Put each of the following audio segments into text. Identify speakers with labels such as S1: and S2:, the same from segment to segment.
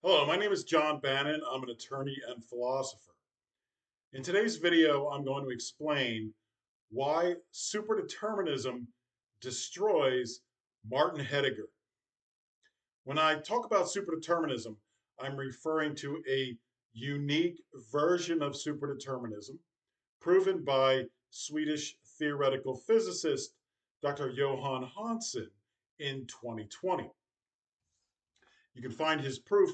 S1: Hello, my name is John Bannon. I'm an attorney and philosopher. In today's video, I'm going to explain why superdeterminism destroys Martin Heidegger. When I talk about superdeterminism, I'm referring to a unique version of superdeterminism proven by Swedish theoretical physicist Dr. Johan Hansen in 2020. You can find his proof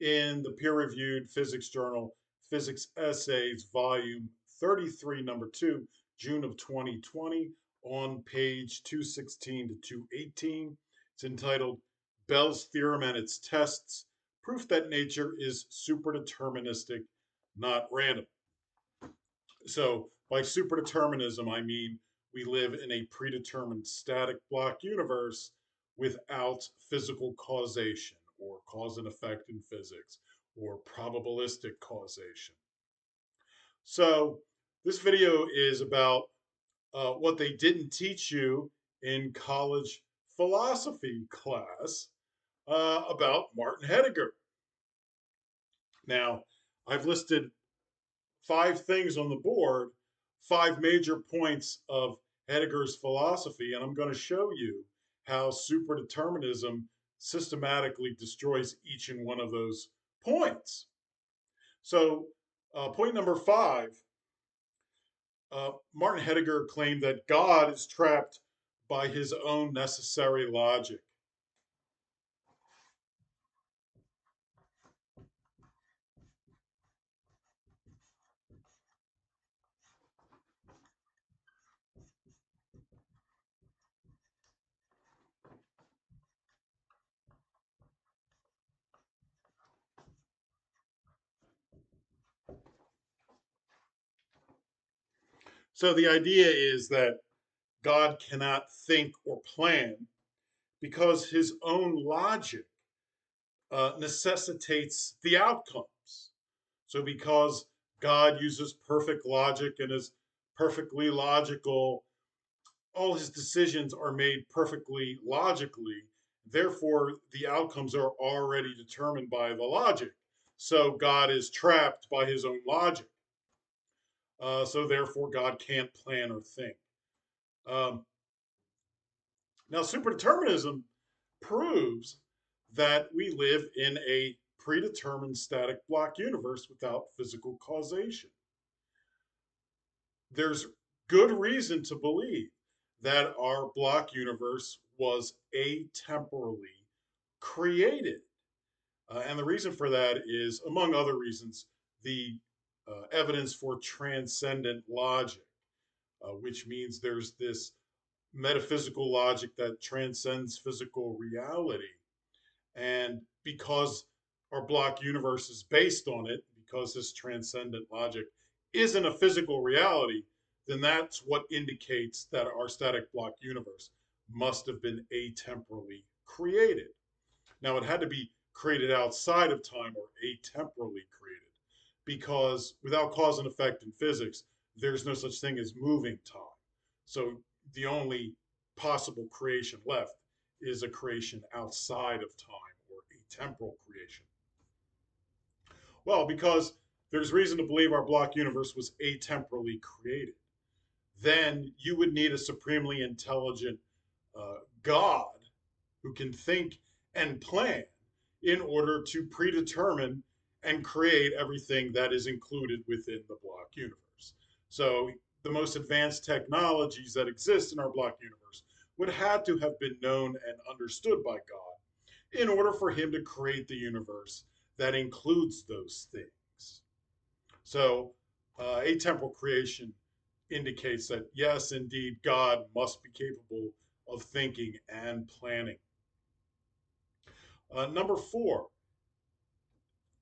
S1: in the peer-reviewed physics journal Physics Essays, volume 33, number 2, June of 2020, on page 216 to 218. It's entitled Bell's Theorem and Its Tests, Proof that Nature is Superdeterministic, Not Random. So by superdeterminism, I mean we live in a predetermined static block universe without physical causation or cause and effect in physics or probabilistic causation. So this video is about what they didn't teach you in college philosophy class about Martin Heidegger. Now, I've listed 5 things on the board, 5 major points of Heidegger's philosophy, and I'm going to show you how superdeterminism systematically destroys each and one of those points. So, point number 5, Martin Heidegger claimed that God is trapped by his own necessary logic. So, the idea is that God cannot think or plan because his own logic necessitates the outcomes. So, because God uses perfect logic and is perfectly logical, all his decisions are made perfectly logically. Therefore, the outcomes are already determined by the logic. So, God is trapped by his own logic. So, therefore, God can't plan or think. Um, Now, superdeterminism proves that we live in a predetermined static block universe without physical causation. There's good reason to believe that our block universe was atemporally created. And the reason for that is, among other reasons, the evidence for transcendent logic, which means there's this metaphysical logic that transcends physical reality. And because our block universe is based on it, because this transcendent logic isn't a physical reality, then that's what indicates that our static block universe must have been atemporally created. Now, it had to be created outside of time or atemporally created, because without cause and effect in physics, there's no such thing as moving time. So the only possible creation left is a creation outside of time or atemporal creation. Well, because there's reason to believe our block universe was atemporally created, then you would need a supremely intelligent God who can think and plan in order to predetermine and create everything that is included within the block universe. So the most advanced technologies that exist in our block universe would have to have been known and understood by God in order for him to create the universe that includes those things. So atemporal creation indicates that, yes, indeed, God must be capable of thinking and planning. Number 4,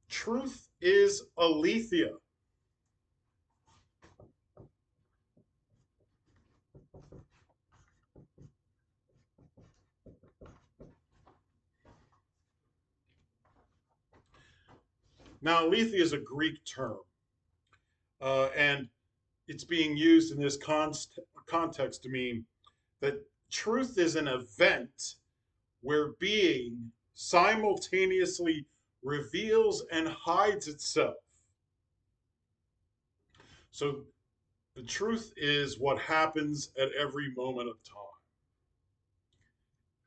S1: truth is aletheia. Now, aletheia is a Greek term, and it's being used in this context to mean that truth is an event where being simultaneously reveals and hides itself. So the truth is what happens at every moment of time.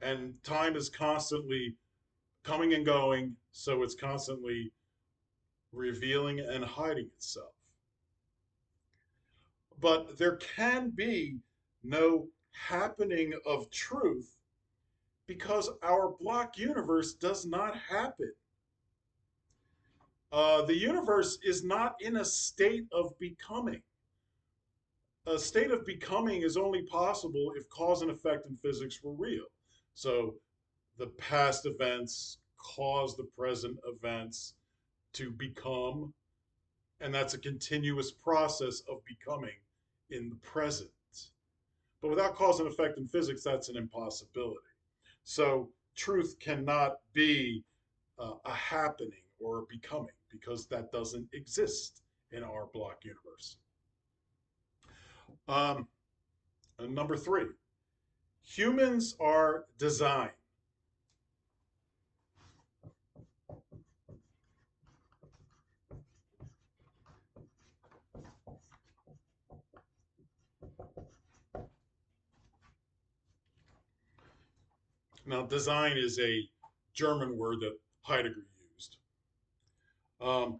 S1: And time is constantly coming and going, so it's constantly revealing and hiding itself. But there can be no happening of truth because our block universe does not happen. The universe is not in a state of becoming. A state of becoming is only possible if cause and effect in physics were real. So the past events cause the present events to become, and that's a continuous process of becoming in the present. But without cause and effect in physics, that's an impossibility. So truth cannot be a happening or a becoming because that doesn't exist in our block universe. Um, and number three, humans are design. Now, design is a German word that Heidegger used. Um,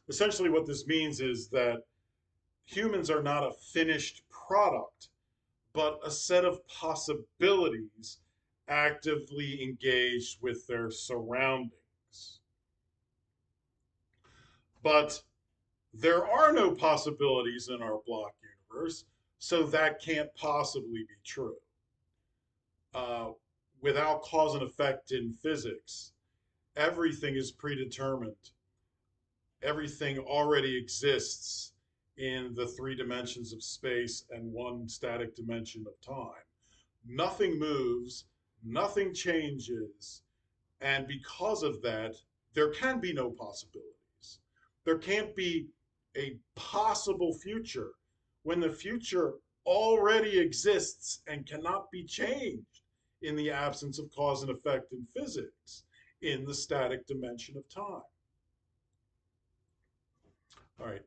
S1: Essentially, what this means is that humans are not a finished product, but a set of possibilities actively engaged with their surroundings. But there are no possibilities in our block universe, so that can't possibly be true. Uh, Without cause and effect in physics, everything is predetermined. Everything already exists in the three dimensions of space and one static dimension of time. Nothing moves, nothing changes, and because of that, there can be no possibilities. There can't be a possible future when the future already exists and cannot be changed in the absence of cause and effect in physics in the static dimension of time. All right.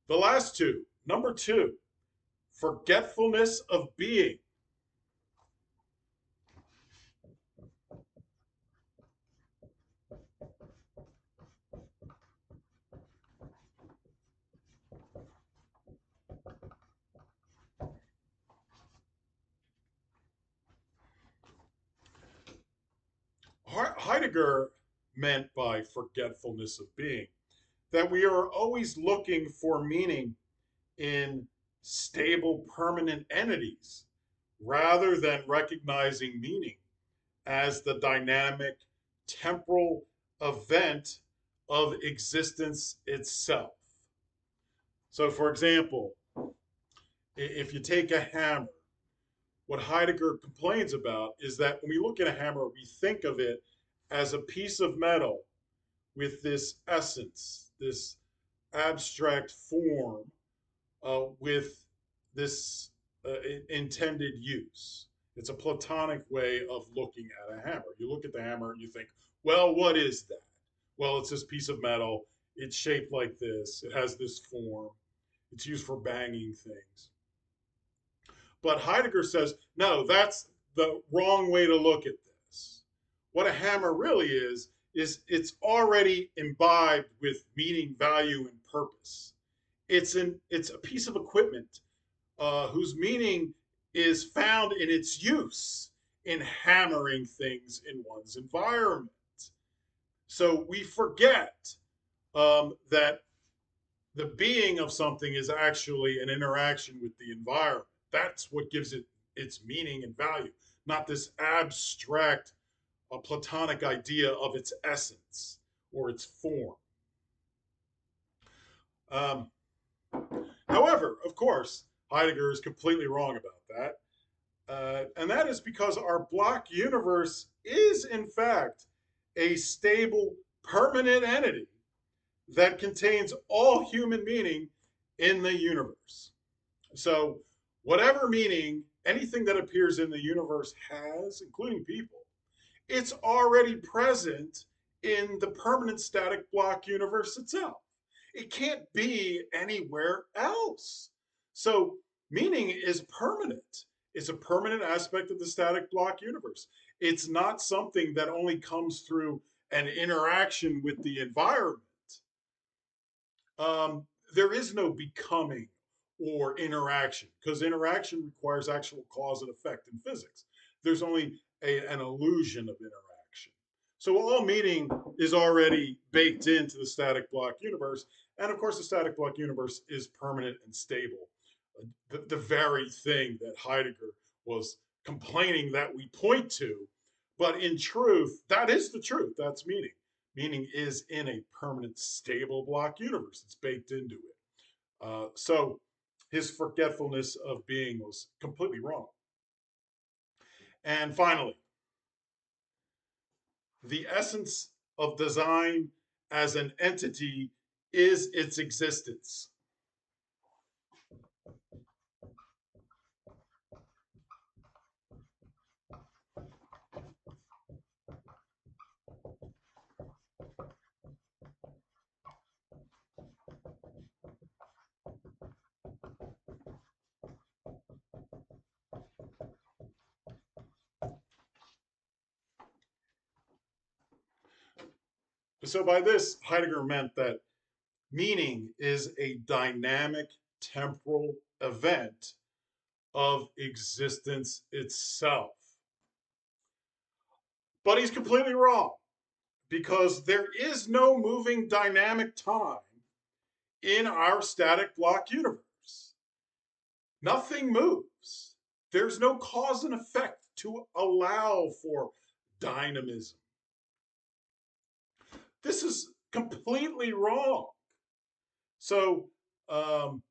S1: The last two. Number two, forgetfulness of being. Heidegger meant by forgetfulness of being that we are always looking for meaning in stable, permanent entities rather than recognizing meaning as the dynamic temporal event of existence itself. So, for example, if you take a hammer, what Heidegger complains about is that when we look at a hammer, we think of it as a piece of metal with this essence, this abstract form, with this intended use. It's a Platonic way of looking at a hammer. You look at the hammer and you think, well, what is that? Well, it's this piece of metal. It's shaped like this. It has this form. It's used for banging things. But Heidegger says, no, that's the wrong way to look at this. What a hammer really is it's already imbibed with meaning, value, and purpose. It's a piece of equipment whose meaning is found in its use in hammering things in one's environment. So we forget that the being of something is actually an interaction with the environment. That's what gives it its meaning and value, not this abstract Platonic idea of its essence or its form. Um, However, of course, Heidegger is completely wrong about that. And that is because our block universe is, in fact, a stable, permanent entity that contains all human meaning in the universe. So, whatever meaning anything that appears in the universe has, including people, it's already present in the permanent static block universe itself. It can't be anywhere else. So meaning is permanent. It's a permanent aspect of the static block universe. It's not something that only comes through an interaction with the environment. There is no becoming or interaction because interaction requires actual cause and effect in physics. There's only an illusion of interaction. So all meaning is already baked into the static block universe. And of course, the static block universe is permanent and stable. The very thing that Heidegger was complaining that we point to. But in truth, that is the truth. That's meaning. Meaning is in a permanent, stable block universe. It's baked into it. So his forgetfulness of being was completely wrong. And finally, the essence of design as an entity is its existence. So by this, Heidegger meant that meaning is a dynamic temporal event of existence itself. But he's completely wrong because there is no moving dynamic time in our static block universe. Nothing moves. There's no cause and effect to allow for dynamism. This is completely wrong. So um,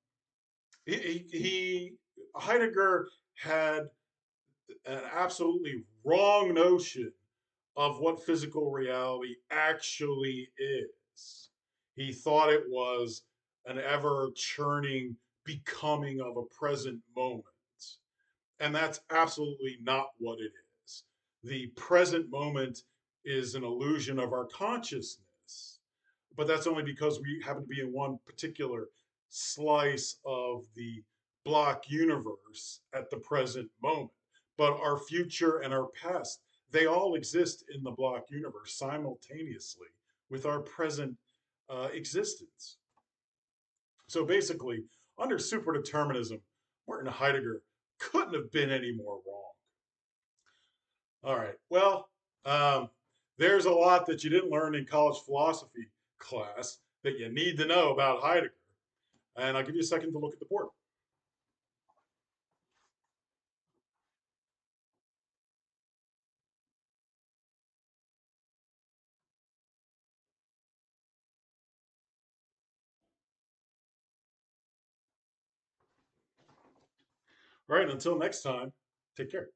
S1: Heidegger had an absolutely wrong notion of what physical reality actually is. He thought it was an ever churning becoming of a present moment. And that's absolutely not what it is. The present moment is an illusion of our consciousness, but that's only because we happen to be in one particular slice of the block universe at the present moment. But our future and our past, they all exist in the block universe simultaneously with our present existence. So basically, under superdeterminism, Martin Heidegger couldn't have been any more wrong. All right. Well, um, there's a lot that you didn't learn in college philosophy class that you need to know about Heidegger. And I'll give you a second to look at the board. All right. Until next time, take care.